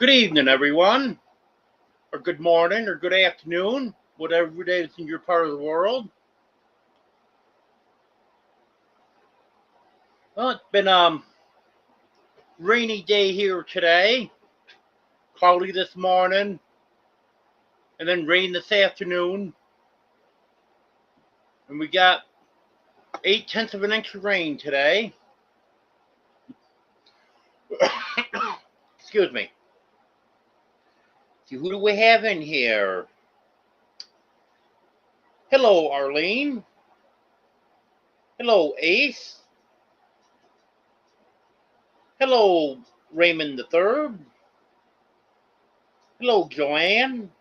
Good evening, everyone, or good morning, or good afternoon, whatever day it's in your part of the world. Well, it's been rainy day here today, cloudy this morning, and then rain this afternoon, and we got 8/10 of an inch of rain today. Excuse me. See, who do we have in here? Hello, Arlene. Hello, Ace. Hello, Raymond the Third. Hello, Joanne.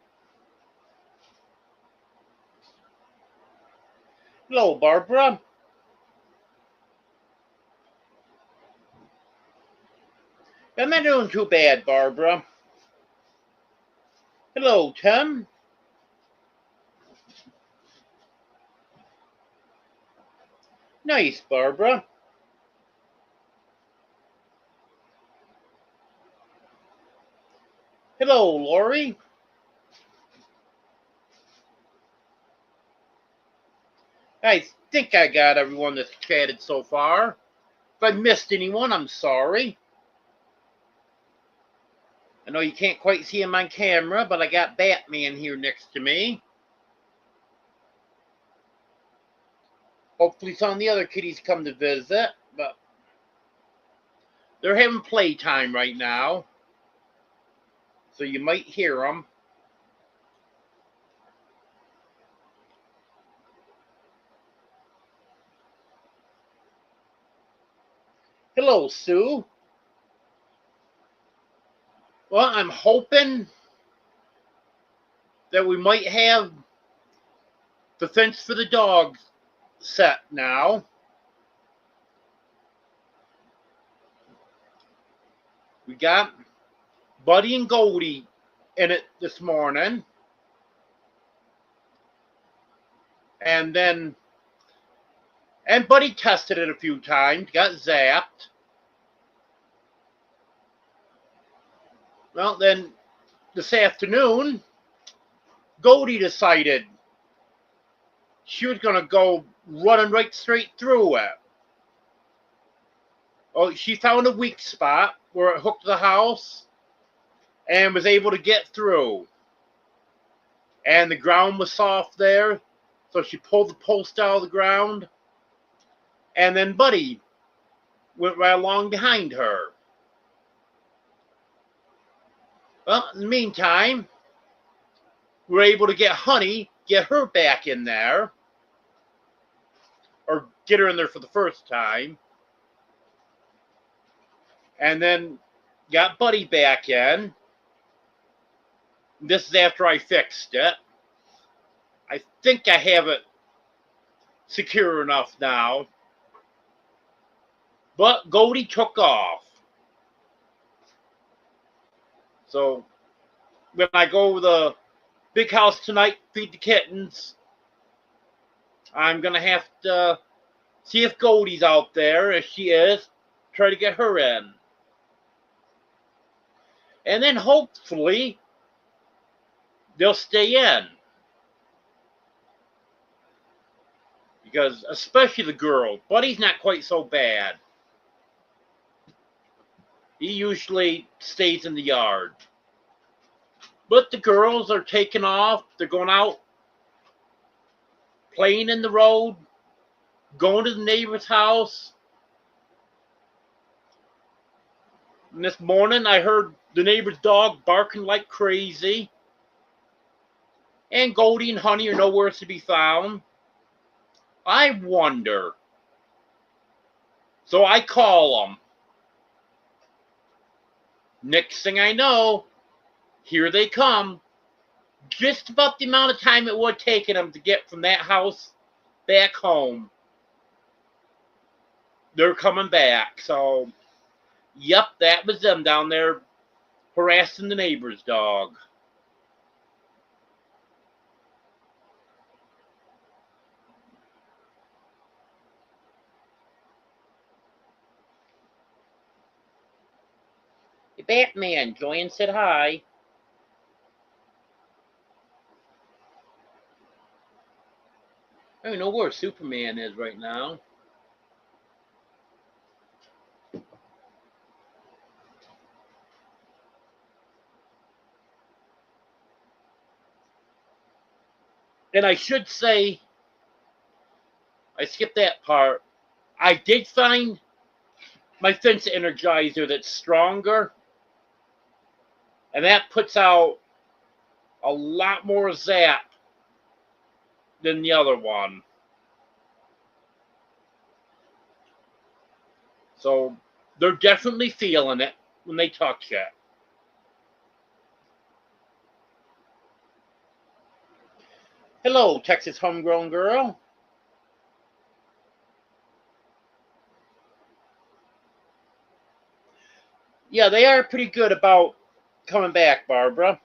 Hello, Barbara. I'm not doing too bad, Barbara. Hello, Tim. Nice, Barbara. Hello, Lori. I think I got everyone that's chatted so far. If I missed anyone, I'm sorry. I know you can't quite see him on camera, but I got Batman here next to me. Hopefully some of the other kitties come to visit, but they're having playtime right now, so you might hear them. Hello, Sue. Well, I'm hoping that we might have the fence for the dogs set now. We got Buddy and Goldie in it this morning. And Buddy tested it a few times, got zapped. Well, then this afternoon, Goldie decided she was going to go running right straight through it. Oh, she found a weak spot where it hooked the house and was able to get through. And the ground was soft there, so she pulled the post out of the ground. And then Buddy went right along behind her. Well, in the meantime, we were able to get Honey, get her back in there, or get her in there for the first time. And then got Buddy back in. This is after I fixed it. I think I have it secure enough now. But Goldie took off. So when I go to the big house tonight, feed the kittens, I'm going to have to see if Goldie's out there. If she is, try to get her in. And then hopefully they'll stay in. Because especially the girl, Buddy's not quite so bad. He usually stays in the yard. But the girls are taking off. They're going out, playing in the road, going to the neighbor's house. And this morning I heard the neighbor's dog barking like crazy. And Goldie and Honey are nowhere to be found. I wonder. So I call them. Next thing I know, here they come. Just about the amount of time it would have taken them to get from that house back home. They're coming back. So, yep, that was them down there harassing the neighbor's dog. Hey, Batman, Joanne said hi. I don't know where Superman is right now. And I should say, I skipped that part. I did find my fence energizer that's stronger, and that puts out a lot more zap than the other one. So they're definitely feeling it when they touch it. Hello, Texas homegrown girl. Yeah, they are pretty good about coming back, Barbara.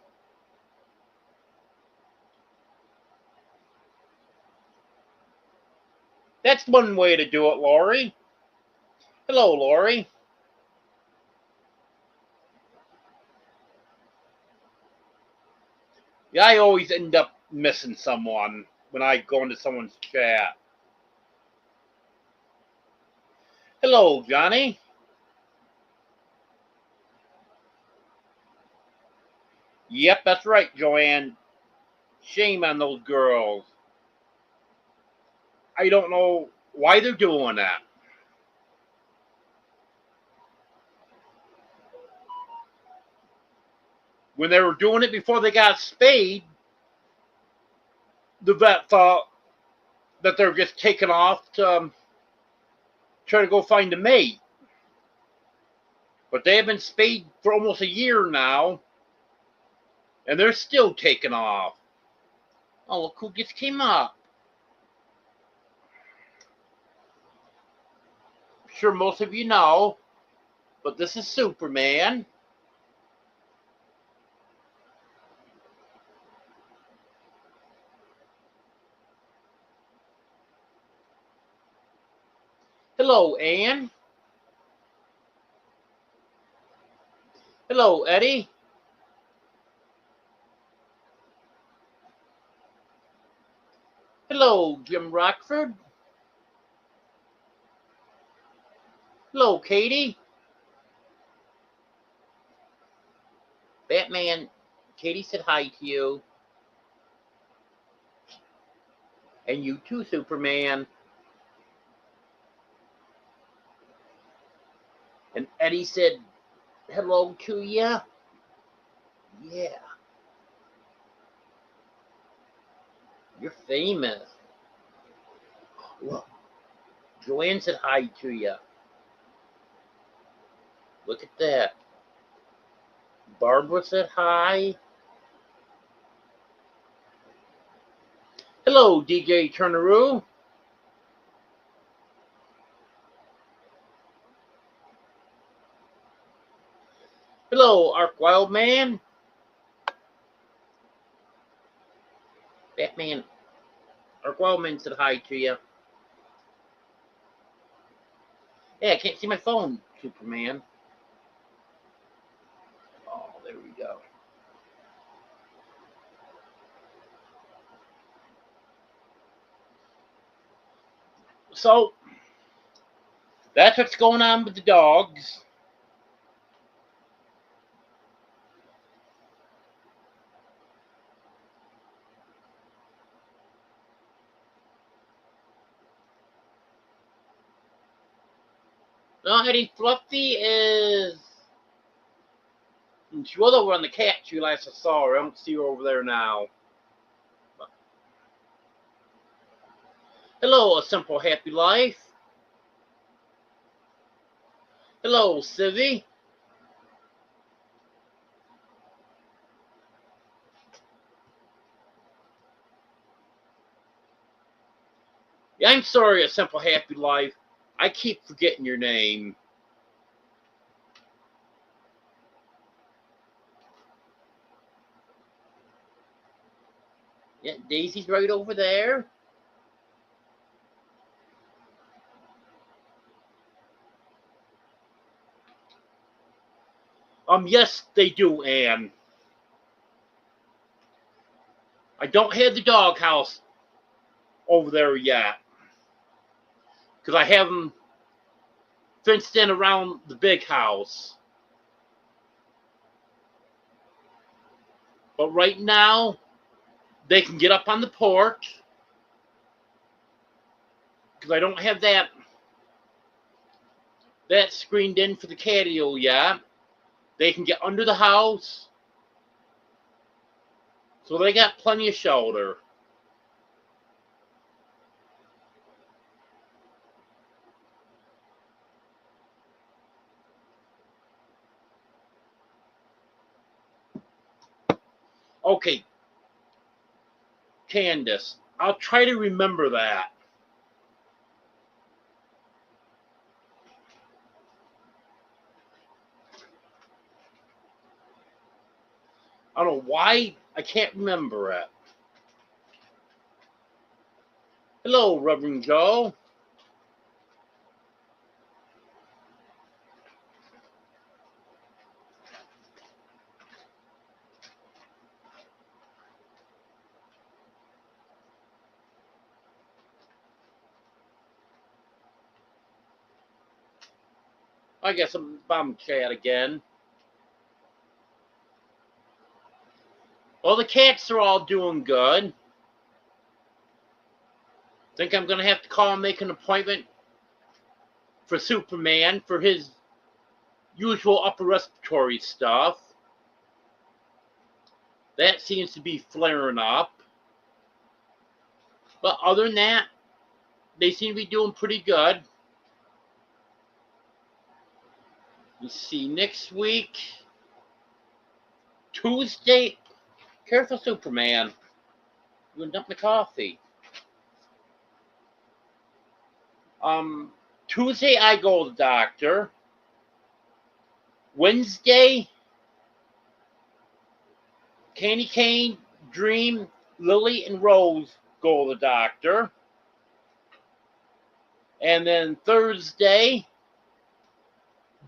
That's one way to do it, Lori. Hello, Lori. Yeah, I always end up missing someone when I go into someone's chat. Hello, Johnny. Yep, that's right, Joanne. Shame on those girls. I don't know why they're doing that. When they were doing it before they got spayed, the vet thought that they're just taking off to try to go find a mate. But they have been spayed for almost a year now, and they're still taking off. Oh, look who just came up. I'm sure most of you know, but this is Superman. Hello, Anne. Hello, Eddie. Hello, Jim Rockford. Hello, Katie. Batman, Katie said hi to you. And you too, Superman. And Eddie said hello to you. Yeah. You're famous. Look, Joanne said hi to you. Look at that. Barbara said hi. Hello, DJ Turneroo. Hello, Ark Wildman. Batman. Ark Wildman said hi to you. Hey, I can't see my phone, Superman. Oh, there we go. So, that's what's going on with the dogs. No, Eddie Fluffy is. She was over on the cat tree last I saw her. I don't see her over there now. Hello, A Simple Happy Life. Hello, Civvy. Yeah, I'm sorry, A Simple Happy Life. I keep forgetting your name. Yeah, Daisy's right over there. Yes, they do, Anne. I don't have the doghouse over there yet. Because I have them fenced in around the big house. But right now, they can get up on the porch. Because I don't have that screened in for the catio yet. They can get under the house. So they got plenty of shelter. Okay, Candace, I'll try to remember that. I don't know why I can't remember it. Hello, Reverend Joe. I guess I'm bomb chat again. Well, the cats are all doing good. Think I'm going to have to call and make an appointment for Superman for his usual upper respiratory stuff. That seems to be flaring up. But other than that, they seem to be doing pretty good. Let's see, next week, Tuesday, careful Superman. I'm going to dump my coffee. Tuesday, I go to the doctor. Wednesday, Candy Cane, Dream, Lily, and Rose go to the doctor. And then Thursday,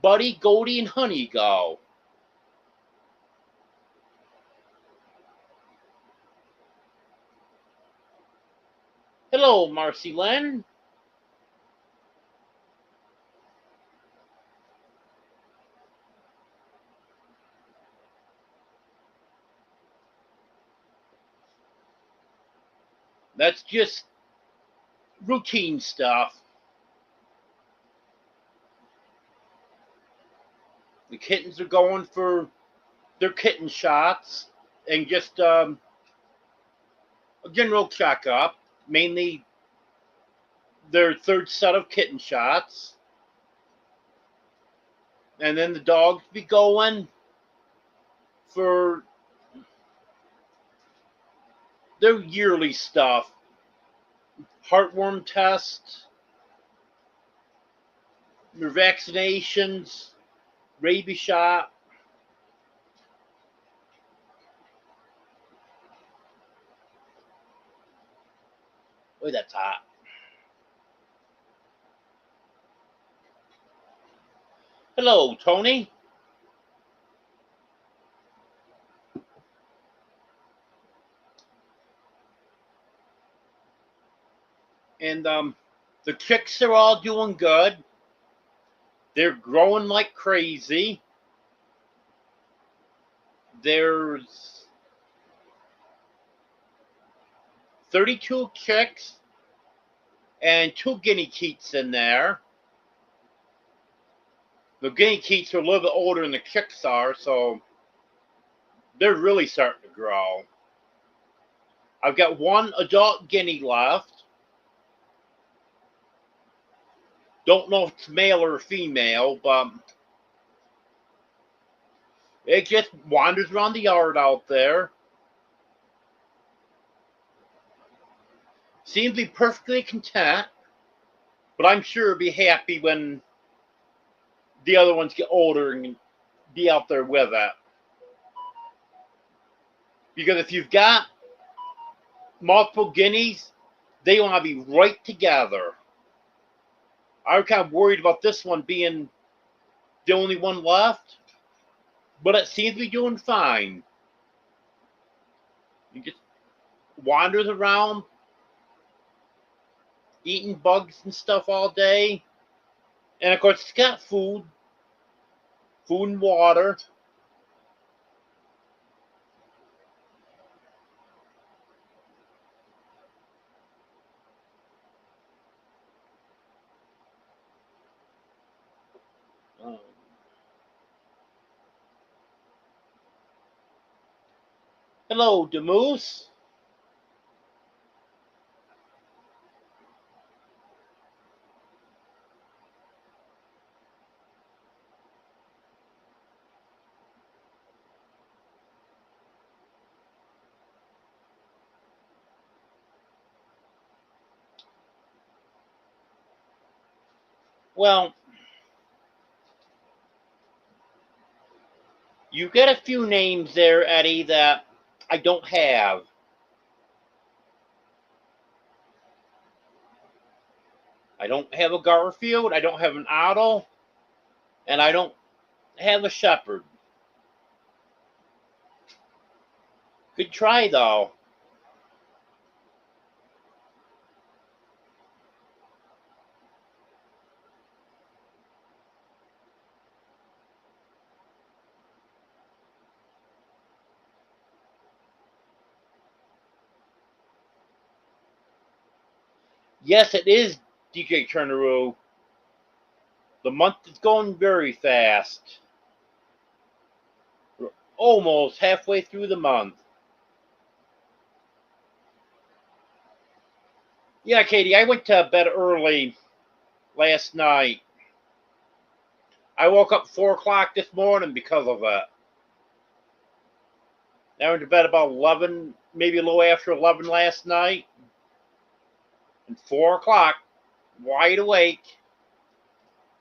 Buddy, Goldie, and Honey go. Hello, Marcy Lynn. That's just routine stuff. The kittens are going for their kitten shots and just a general checkup, mainly their third set of kitten shots. And then the dogs be going for their yearly stuff. Heartworm test, their vaccinations, rabies shot. Boy, that's hot. Hello, Tony. And the chicks are all doing good. They're growing like crazy. There's 32 chicks and 2 guinea keats in there. The guinea keats are a little bit older than the chicks are, so they're really starting to grow. I've got 1 adult guinea left. Don't know if it's male or female, but it just wanders around the yard out there. Seems to be perfectly content, but I'm sure it'll be happy when the other ones get older and be out there with it. Because if you've got multiple guineas, they want to be right together. I'm kind of worried about this one being the only one left. but it seems to be doing fine. He just wanders around, eating bugs and stuff all day. And of course, it's got food and water. Um, Hello, Demoose. Well, you get a few names there, Eddie, that I don't have. I don't have a Garfield, I don't have an Otto, and I don't have a Shepherd. Good try, though. Yes, it is DJ Turneroo. The month is going very fast. We're almost halfway through the month. Yeah, Katie, I went to bed early last night. I woke up 4 o'clock this morning because of it. I went to bed about 11, maybe a little after 11 last night. And 4 o'clock, wide awake.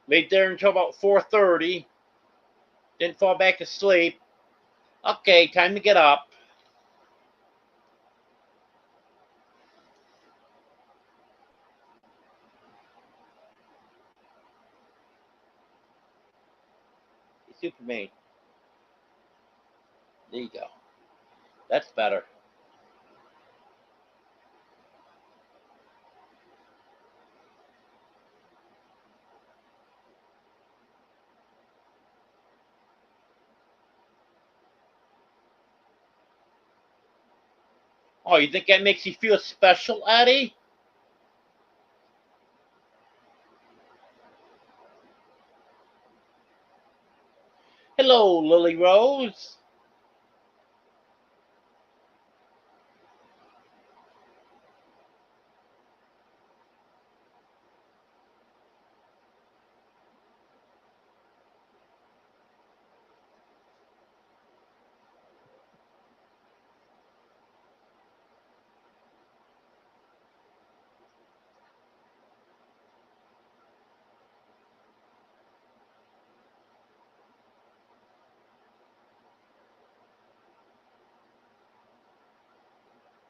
Laid there until about 4:30. Didn't fall back to sleep. Okay, time to get up. Superman. There you go. That's better. Oh, you think that makes you feel special, Eddie? Hello, Lily Rose.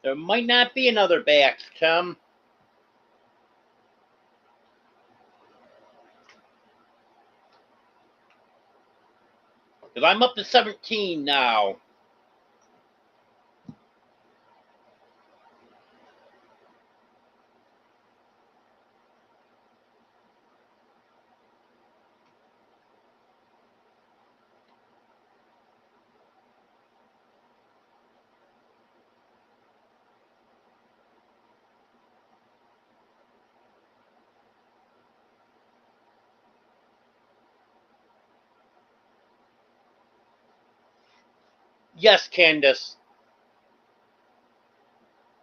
There might not be another back, Tim. Because I'm up to 17 now. Yes, Candace.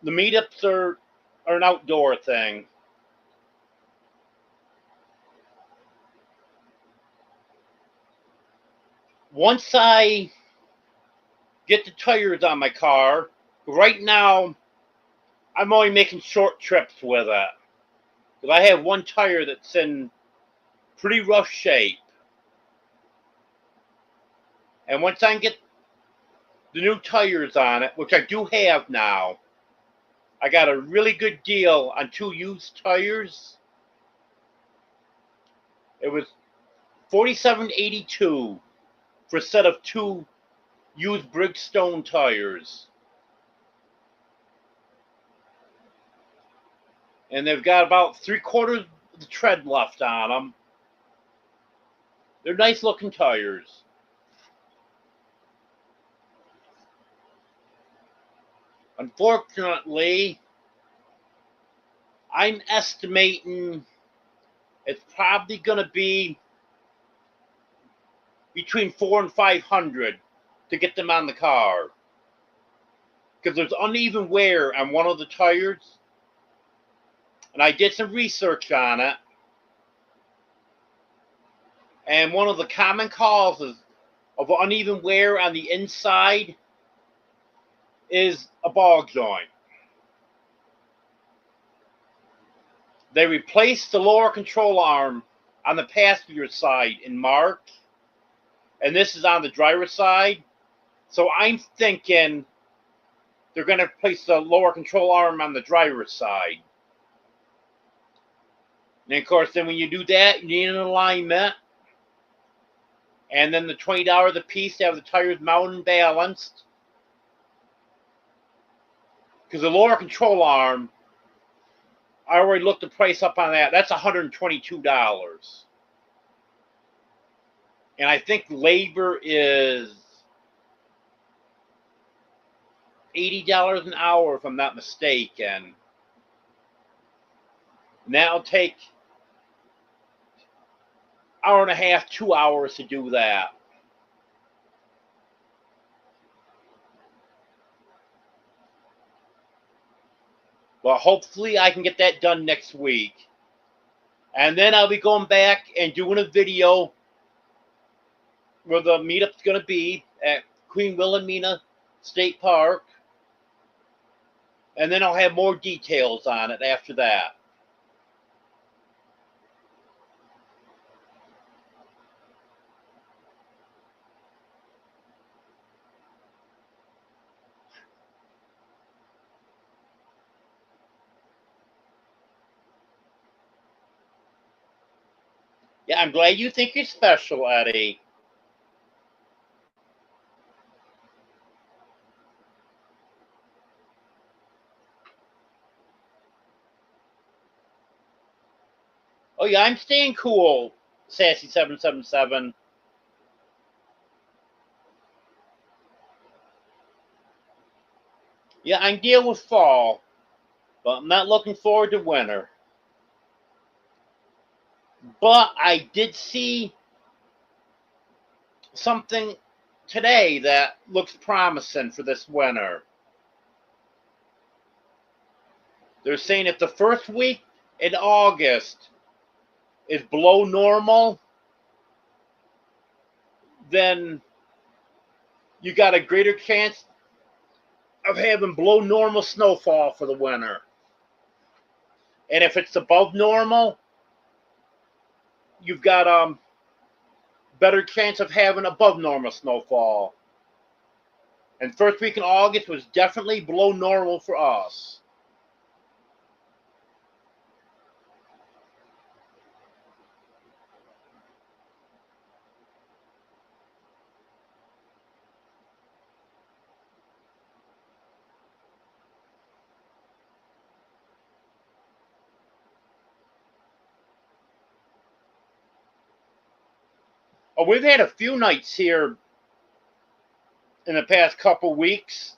The meetups are an outdoor thing. Once I get the tires on my car, right now I'm only making short trips with it. Because I have one tire that's in pretty rough shape. And once I get the new tires on it, which I do have now, I got a really good deal on 2 used tires. It was $47.82 for a set of 2 used Bridgestone tires. And they've got about 3/4 of the tread left on them. They're nice looking tires. Unfortunately, I'm estimating it's probably going to be between $400 and $500 to get them on the car. Because there's uneven wear on one of the tires. And I did some research on it. And one of the common causes of uneven wear on the inside is a ball joint. They replaced the lower control arm on the passenger side in March, and this is on the driver's side. So I'm thinking they're going to replace the lower control arm on the driver's side. And of course, then when you do that, you need an alignment. And then the $20 a piece to have the tires mounted and balanced. Because the lower control arm, I already looked the price up on that. That's $122. And I think labor is $80 an hour, if I'm not mistaken. And that'll take an hour and a half, 2 hours to do that. But hopefully I can get that done next week. And then I'll be going back and doing a video where the meetup's going to be at Queen Wilhelmina State Park. And then I'll have more details on it after that. Yeah, I'm glad you think you're special, Eddie. Oh yeah, I'm staying cool, Sassy777. Yeah, I'm dealing with fall, but I'm not looking forward to winter. But I did see something today that looks promising for this winter. They're saying if the first week in August is below normal, then you got a greater chance of having below normal snowfall for the winter. And if it's above normal, you've got a better chance of having above normal snowfall. And first week in August was definitely below normal for us. Oh, we've had a few nights here in the past couple weeks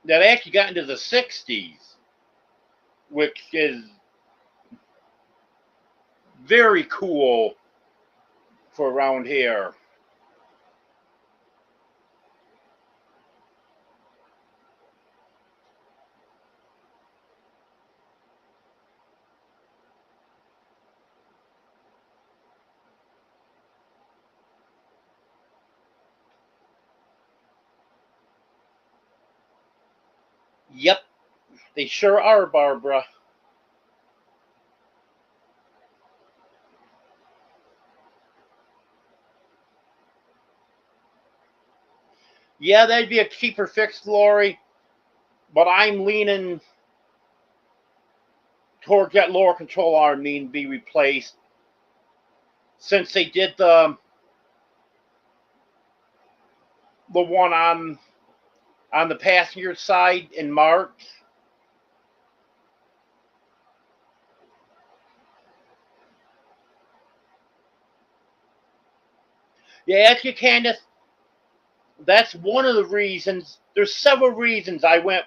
that actually got into the 60s, which is very cool for around here. Yep, they sure are, Barbara. Yeah, that'd be a cheaper fix, Lori, but I'm leaning towards that lower control arm needing to be replaced since they did the the one on the passenger side in March. Yeah, actually, Candace, that's one of the reasons. There's several reasons I went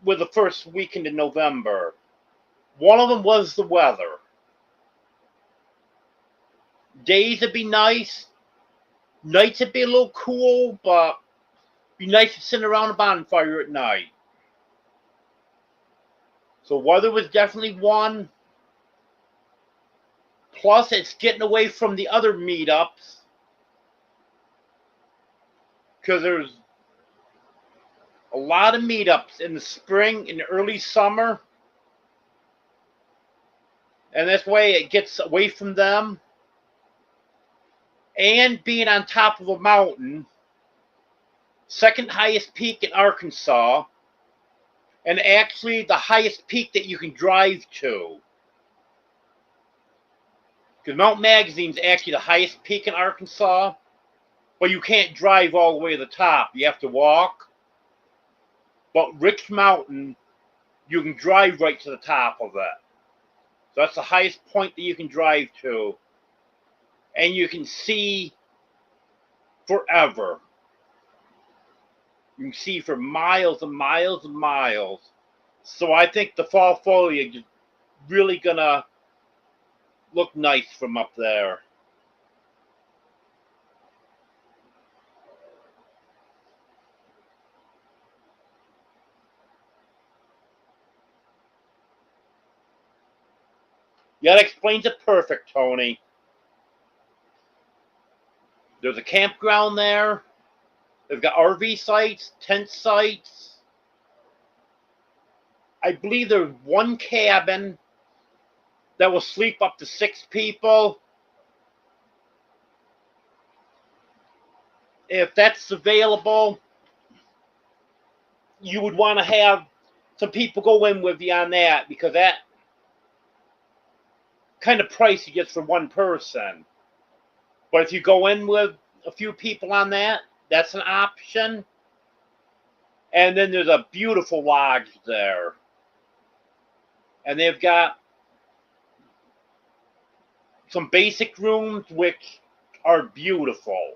with the first weekend in November. One of them was the weather. Days would be nice. Nights would be a little cool, but be nice to sit around a bonfire at night. So weather was definitely one. Plus, it's getting away from the other meetups because there's a lot of meetups in the spring and early summer, and this way it gets away from them. And being on top of a mountain, second highest peak in Arkansas, and actually the highest peak that you can drive to. Because Mount Magazine's actually the highest peak in Arkansas, but you can't drive all the way to the top. You have to walk. But Rich Mountain, you can drive right to the top of it. So that's the highest point that you can drive to. And you can see forever. You can see for miles and miles and miles. So I think the fall foliage is really going to look nice from up there. Yeah, that explains it perfect, Tony. There's a campground there. They've got RV sites, tent sites. I believe there's one cabin that will sleep up to 6 people. If that's available, you would want to have some people go in with you on that because that kind of price you get for one person. But if you go in with a few people on that, that's an option. And then there's a beautiful lodge there. And they've got some basic rooms which are beautiful.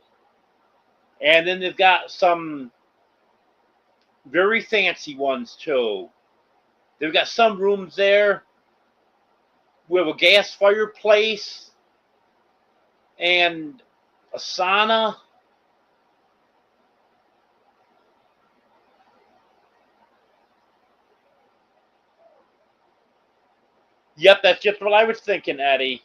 And then they've got some very fancy ones too. They've got some rooms there with a gas fireplace and a sauna. Yep, that's just what I was thinking, Eddie.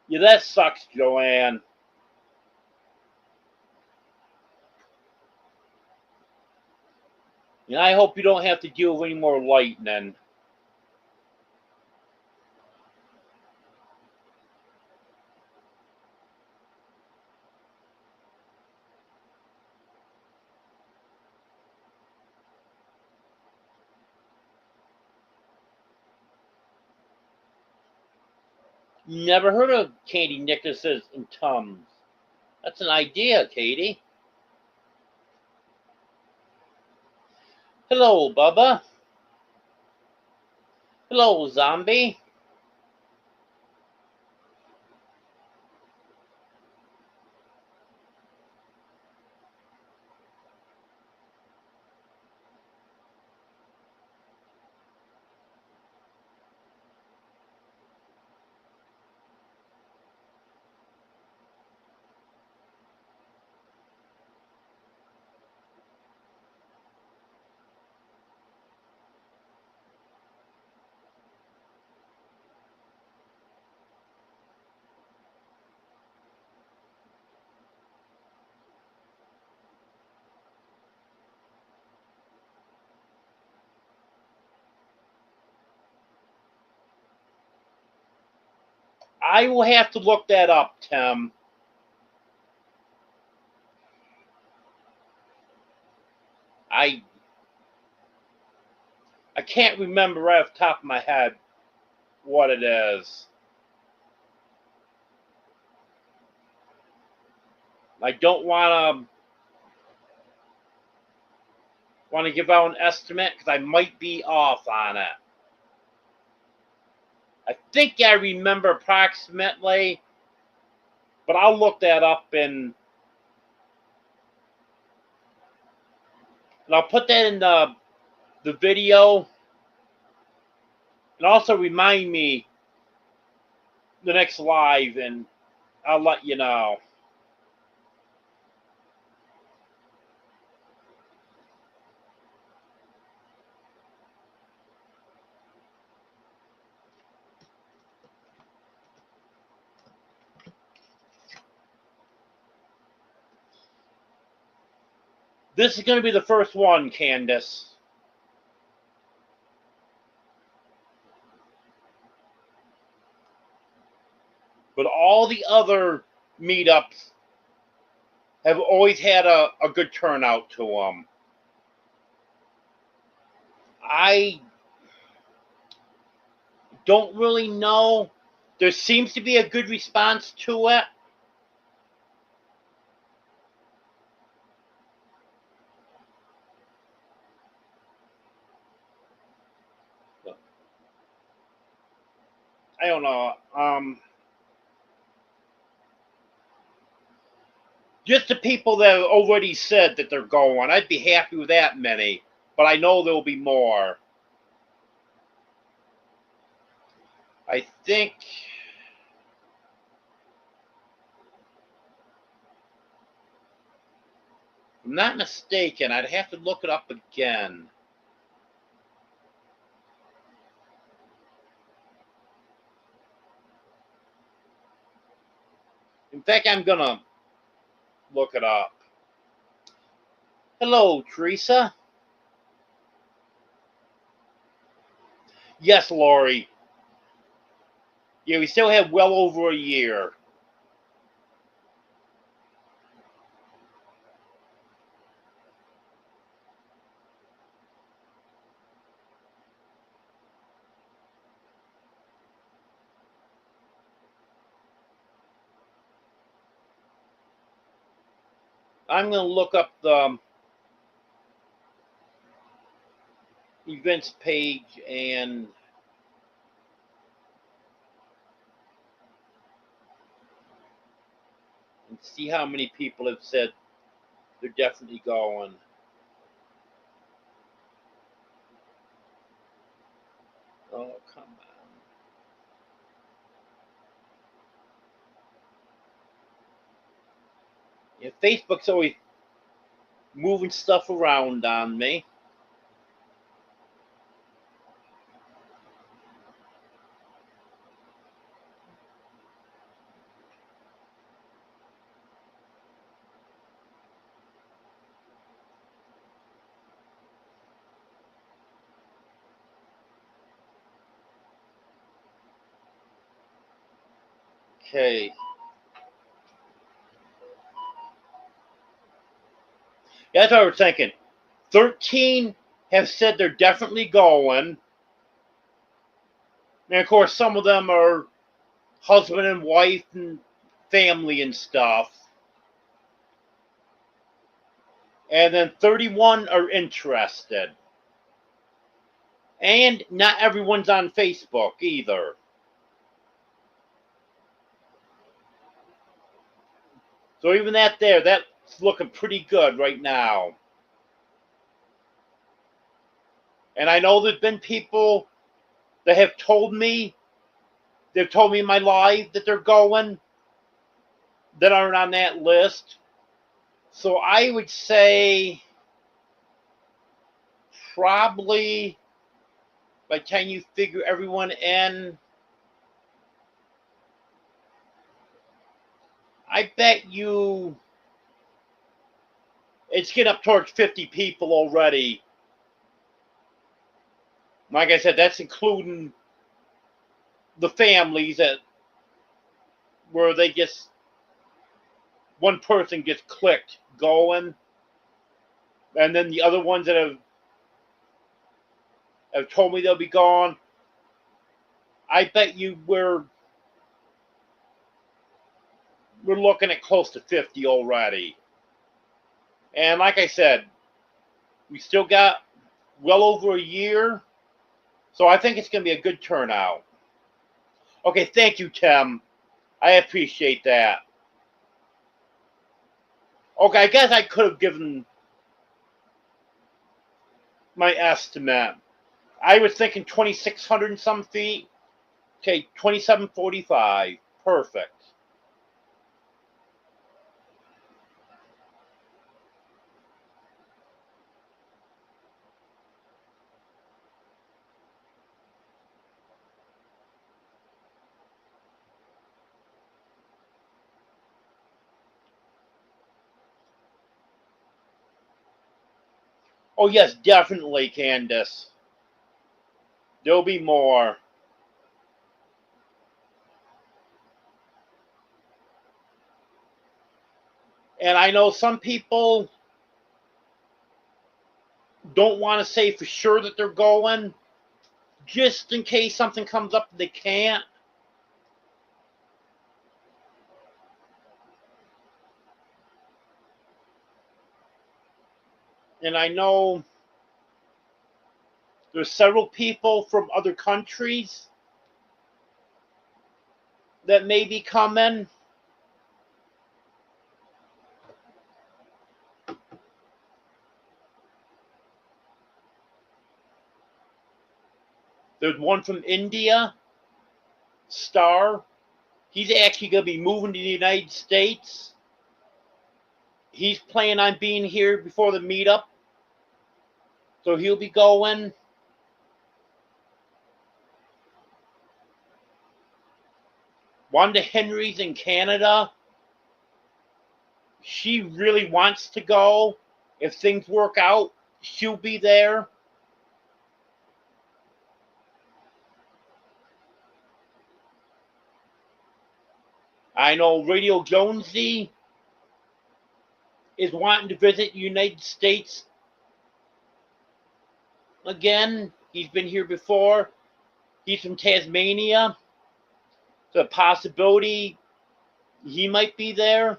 Yeah, that sucks, Joanne. And I hope you don't have to deal with any more lightning. Never heard of Katie Nicholas's and Tums. That's an idea, Katie. Hello, Bubba. Hello, Zombie. I will have to look that up, Tim. I can't remember right off the top of my head what it is. I don't want to give out an estimate because I might be off on it. I think I remember approximately, but I'll look that up and I'll put that in the video. And also remind me the next live, and I'll let you know. This is going to be the first one, Candace. But all the other meetups have always had a good turnout to them. I don't really know. There seems to be a good response to it. I don't know. Just the people that have already said that they're going, I'd be happy with that many. But I know there'll be more. I think... if I'm not mistaken, I'd have to look it up again. In fact, I'm going to look it up. Hello, Teresa. Yes, Lori. Yeah, we still have well over a year. I'm going to look up the events page and see how many people have said they're definitely going. Oh, come on. Yeah, Facebook's always moving stuff around on me. Okay. Yeah, that's what I was thinking. 13 have said they're definitely going. And of course, some of them are husband and wife and family and stuff. And then 31 are interested. And not everyone's on Facebook either. So even that there, that's looking pretty good right now. And I know there's been people that have told me, they've told me in my live that they're going, that aren't on that list. So I would say probably by the time you figure everyone in, I bet you it's getting up towards 50 people already. Like I said, that's including the families that where they just one person gets clicked going. And then the other ones that have told me they'll be gone, I bet you we're looking at close to 50 already. And like I said, we still got well over a year, so I think it's going to be a good turnout. Okay, thank you, Tim. I appreciate that. Okay, I guess I could have given my estimate. I was thinking 2,600 and some feet. Okay, 2,745. Perfect. Oh, yes, definitely, Candace. There'll be more. And I know some people don't want to say for sure that they're going, just in case something comes up they can't. And I know there's several people from other countries that may be coming. There's one from India, Star. He's actually going to be moving to the United States. He's planning on being here before the meetup, so he'll be going. Wanda Henry's in Canada. She really wants to go. If things work out, she'll be there. I know Radio Jonesy is wanting to visit the United States again. He's been here before. He's from Tasmania. The possibility he might be there.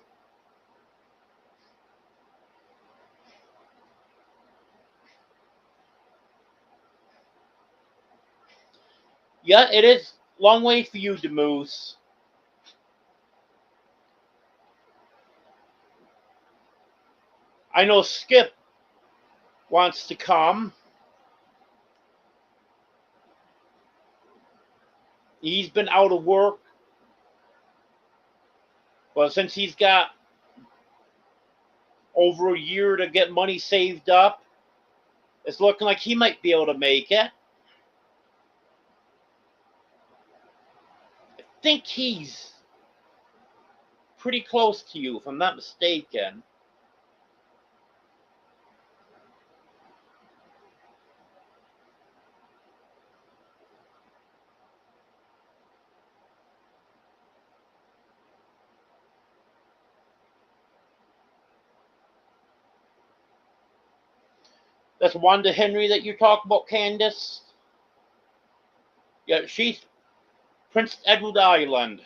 Yeah, it is long way for you, Demoose. I know Skip wants to come. He's been out of work. Well, since he's got over a year to get money saved up, it's looking like he might be able to make it. I think he's pretty close to you, if I'm not mistaken. That's Wanda Henry that you're talking about, Candace? Yeah, she's Prince Edward Island.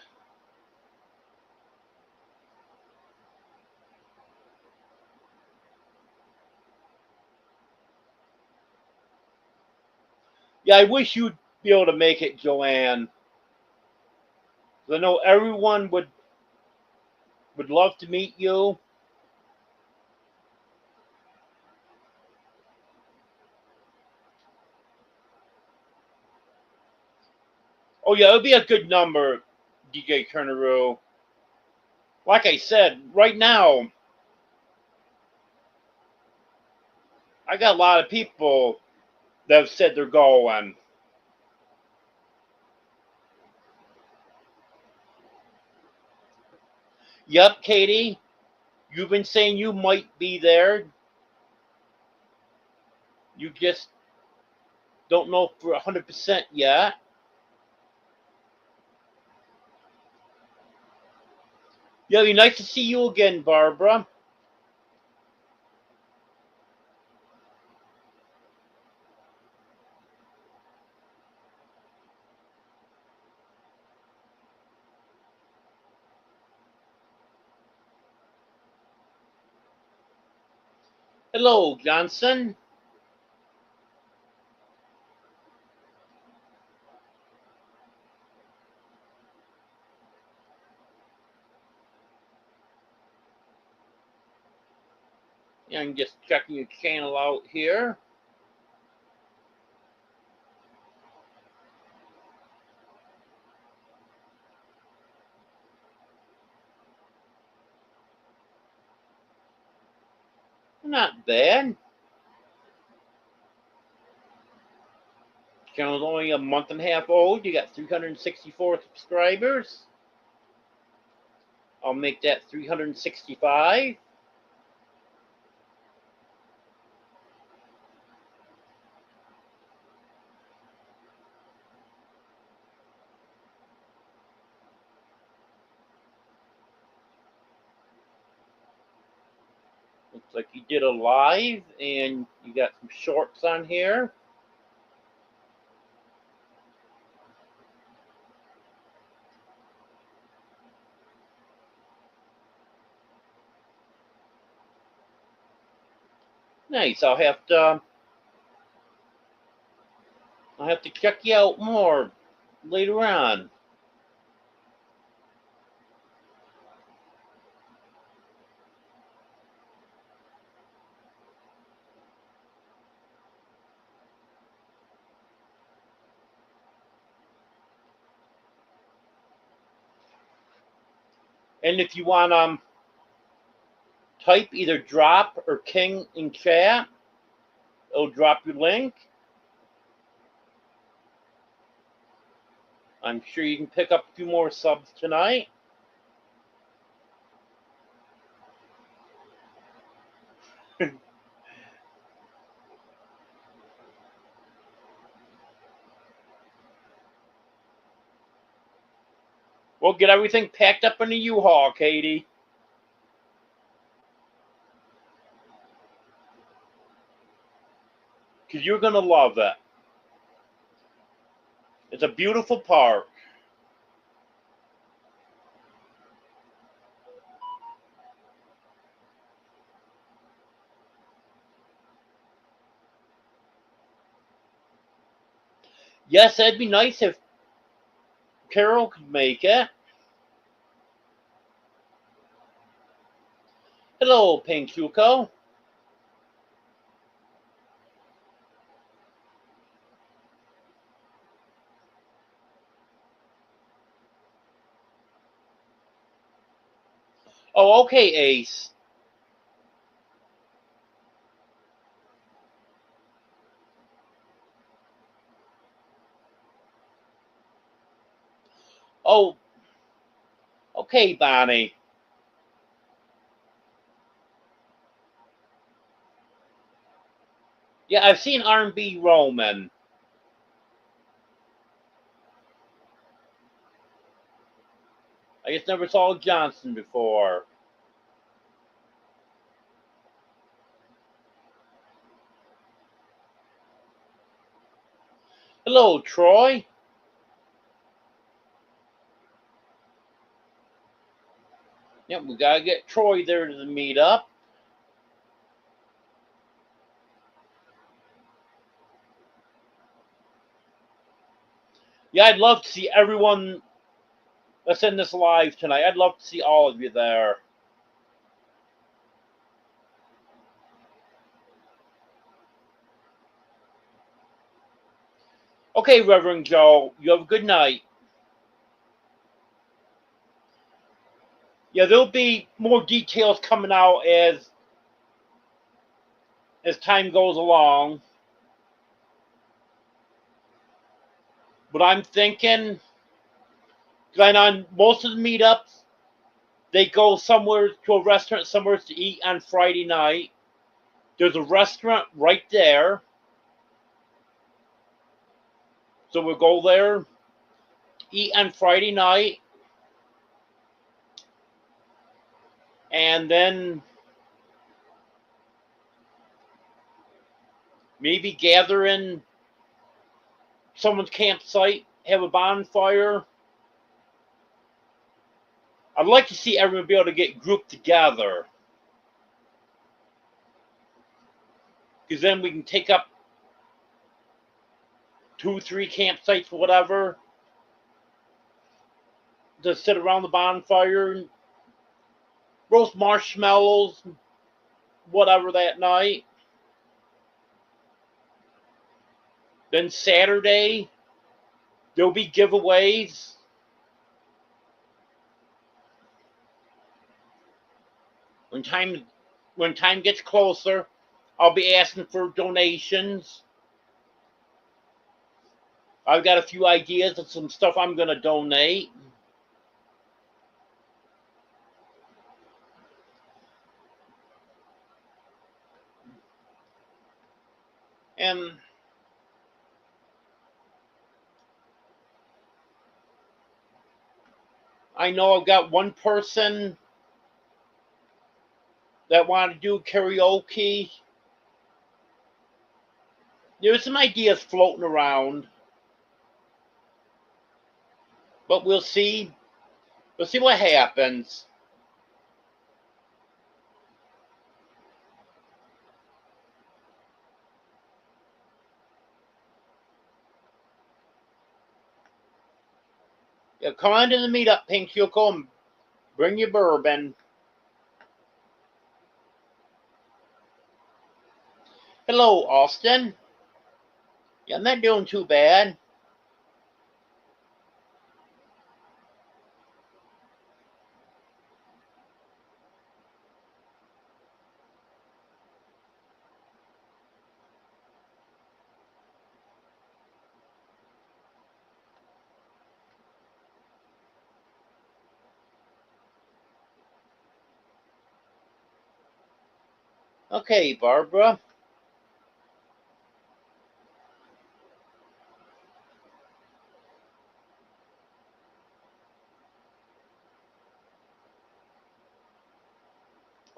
Yeah, I wish you'd be able to make it, Joanne. I know everyone would love to meet you. Oh yeah, it would be a good number, DJ Kerneru. Like I said, right now, I got a lot of people that have said they're going. Yep, Katie, you've been saying you might be there. You just don't know for 100% yet. Yeah, it'd be nice to see you again, Barbara. Hello, Johnson. Yeah, I'm just checking your channel out here. Not bad. Channel's only a month and a half old. You got 364 subscribers. I'll make that 365. Looks like you did a live and you got some shorts on here. Nice. I'll have to check you out more later on. And if you want type either drop or king in chat, it'll drop your link. I'm sure you can pick up a few more subs tonight. We'll get everything packed up in a U-Haul, Katie. Because you're going to love it. It's a beautiful park. Yes, it'd be nice if Carol could make it. Hello, Pink Yuko. Oh, okay, Ace. Oh, okay, Bonnie. Yeah, I've seen R&B Roman. I just never saw Johnson before. Hello, Troy. Yep, we gotta get Troy there to the meetup. Yeah, I'd love to see everyone that's in this live tonight. I'd love to see all of you there. Okay, Reverend Joe, you have a good night. Yeah, there'll be more details coming out as time goes along. But I'm thinking, going on most of the meetups, they go somewhere to a restaurant somewhere to eat on Friday night. There's a restaurant right there. So we'll go there, eat on Friday night, and then maybe gather in someone's campsite, have a bonfire. I'd like to see everyone be able to get grouped together. because then we can take up 2-3 campsites, whatever, to sit around the bonfire and roast marshmallows, whatever that night. Then Saturday, there'll be giveaways. When time gets closer, I'll be asking for donations. I've got a few ideas of some stuff I'm going to donate. And I know I've got one person that wanted to do karaoke. There's some ideas floating around, but we'll see. We'll see what happens. Yeah, come on to the meetup, Pink Yoko, and bring your bourbon. Hello, Austin. Yeah, I'm not doing too bad. Okay, Barbara.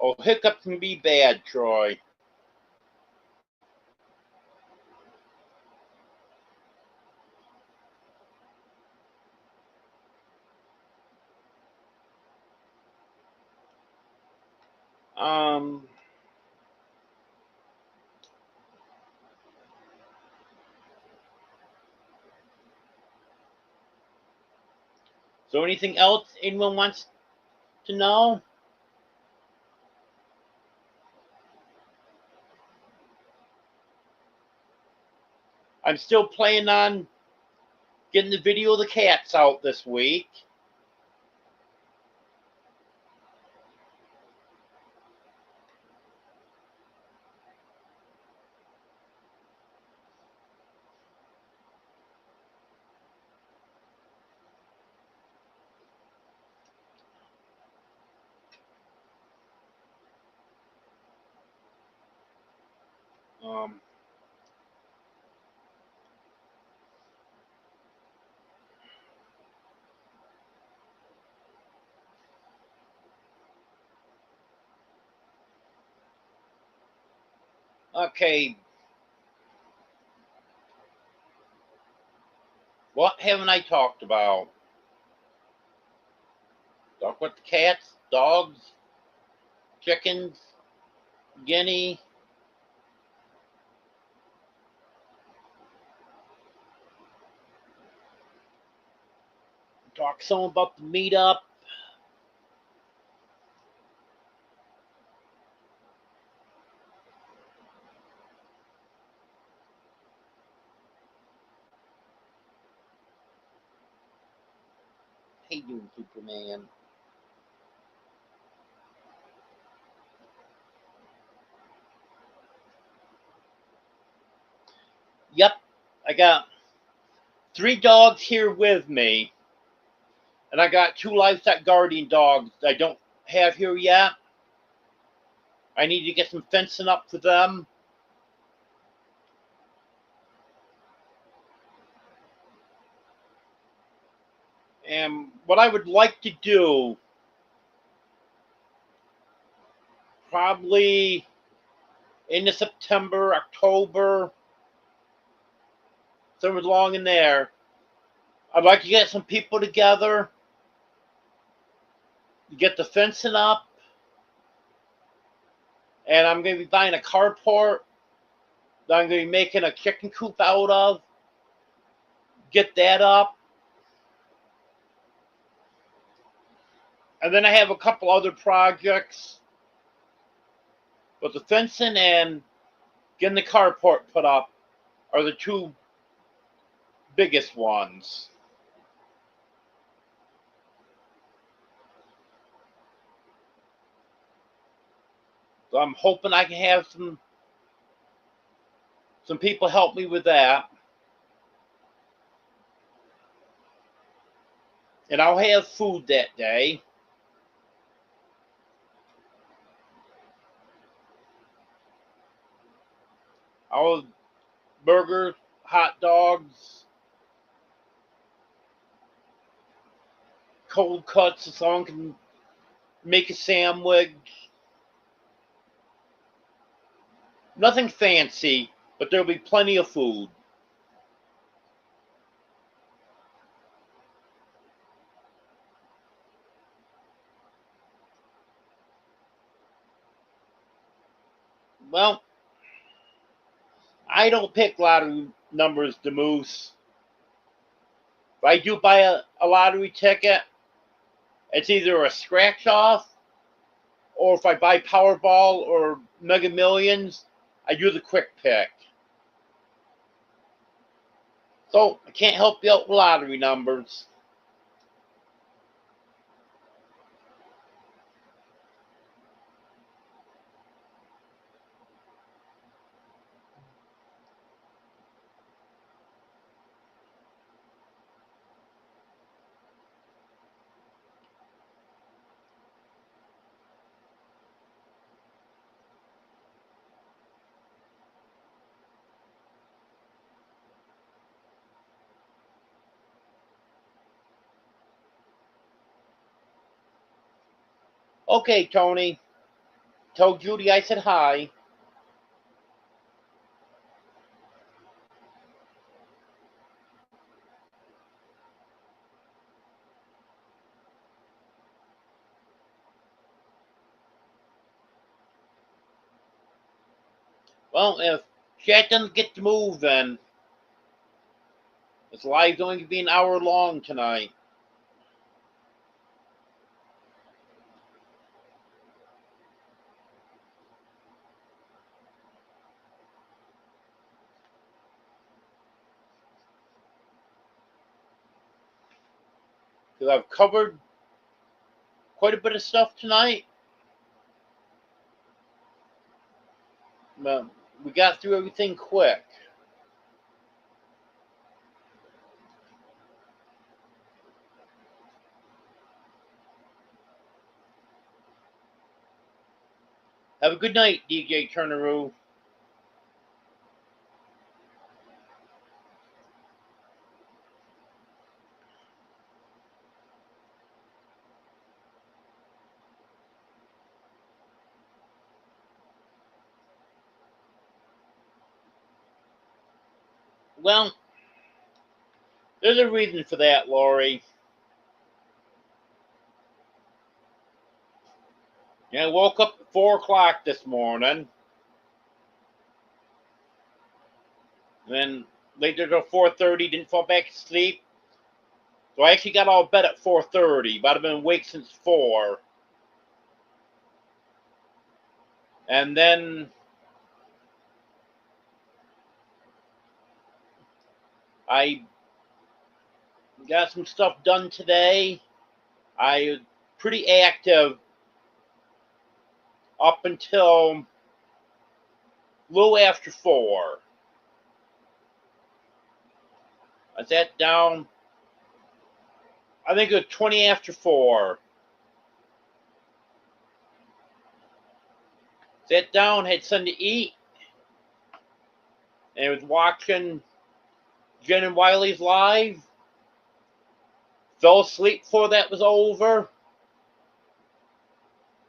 Oh, hiccups can be bad, Troy. So anything else anyone wants to know? I'm still planning on getting the video of the cats out this week. Okay. What haven't I talked about? Talk with the cats, dogs, chickens, guinea. Talk some about the meetup. How you doing, Superman? Yep, I got 3 dogs here with me. And I got 2 livestock guardian dogs I don't have here yet. I need to get some fencing up for them. And what I would like to do, probably into September, October, somewhere along in there, I'd like to get some people together, get the fencing up, and I'm going to be buying a carport that I'm going to be making a chicken coop out of. Get that up. And then I have a couple other projects. But the fencing and getting the carport put up are the two biggest ones. So I'm hoping I can have some people help me with that. And I'll have food that day. I'll have burgers, hot dogs, cold cuts so someone can make a sandwich. Nothing fancy, but there'll be plenty of food. Well, I don't pick lottery numbers to Moose. If I do buy a lottery ticket, it's either a scratch off, or if I buy Powerball or Mega Millions, I do the quick pick. So I can't help you out with lottery numbers. Okay, Tony. Tell Judy I said hi. Well, if chat doesn't get to move, then this live's only going to be an hour long tonight. Because I've covered quite a bit of stuff tonight. We got through everything quick. Have a good night, DJ Turneroo. Well, there's a reason for that, Lori. Yeah, I woke up at 4 o'clock this morning. Then later till 4:30, didn't fall back asleep. So I actually got out of bed at 4:30, but I've been awake since 4. And then I got some stuff done today. I was pretty active up until a little after 4. I sat down, I think it was 20 after 4. Sat down, had something to eat, and was watching Jen and Wiley's live. Fell asleep before that was over.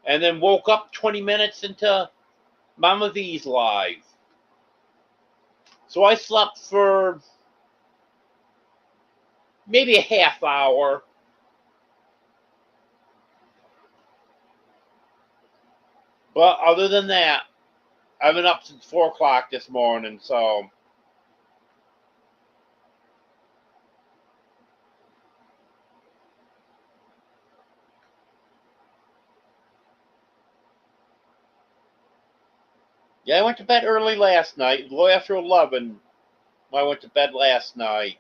And then woke up 20 minutes into Mama V's live. So I slept for maybe a half hour. But other than that, I've been up since 4 o'clock this morning, so. Yeah, I went to bed early last night. A little after 11 when I went to bed last night.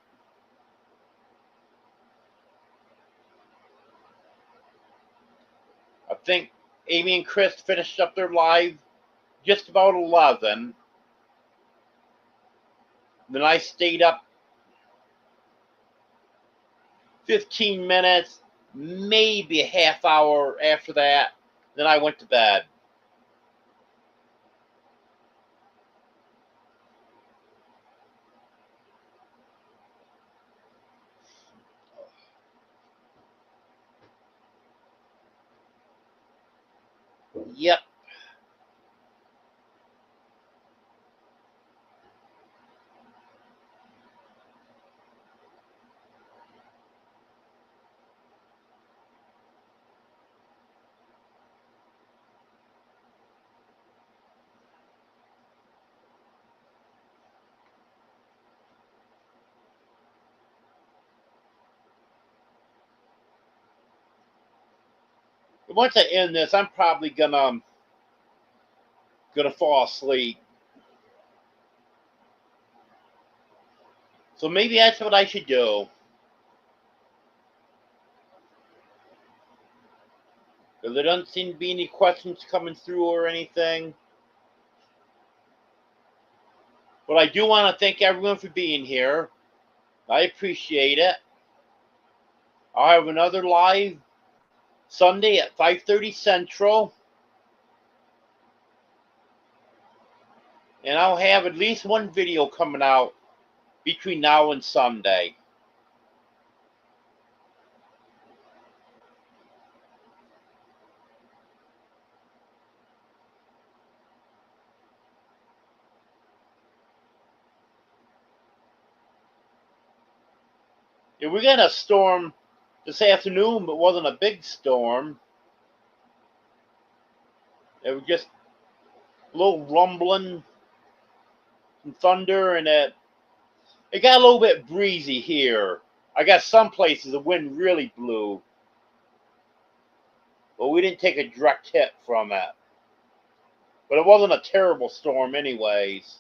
I think Amy and Chris finished up their live just about 11. Then I stayed up 15 minutes, maybe a half hour after that. Then I went to bed. Yep. Once I end this, I'm probably gonna fall asleep. So maybe that's what I should do. Because there doesn't seem to be any questions coming through or anything. But I do want to thank everyone for being here. I appreciate it. I'll have another live Sunday at 5:30 Central. And I'll have at least one video coming out between now and Sunday. Yeah, we got a storm this afternoon, but it wasn't a big storm. It was just a little rumbling, some thunder, and it got a little bit breezy here. I got some places the wind really blew, but we didn't take a direct hit from it. But it wasn't a terrible storm anyways.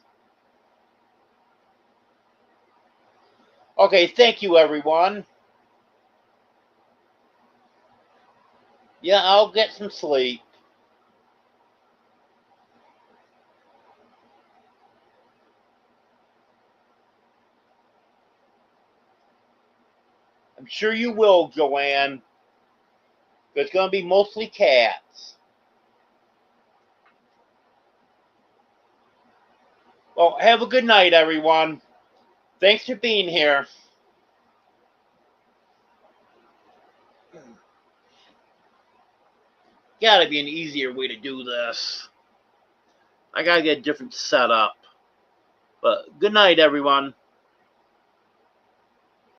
Okay, thank you everyone. Yeah, I'll get some sleep. I'm sure you will, Joanne. It's going to be mostly cats. Well, have a good night, everyone. Thanks for being here. Gotta be an easier way to do this. I gotta get a different setup. But good night, everyone.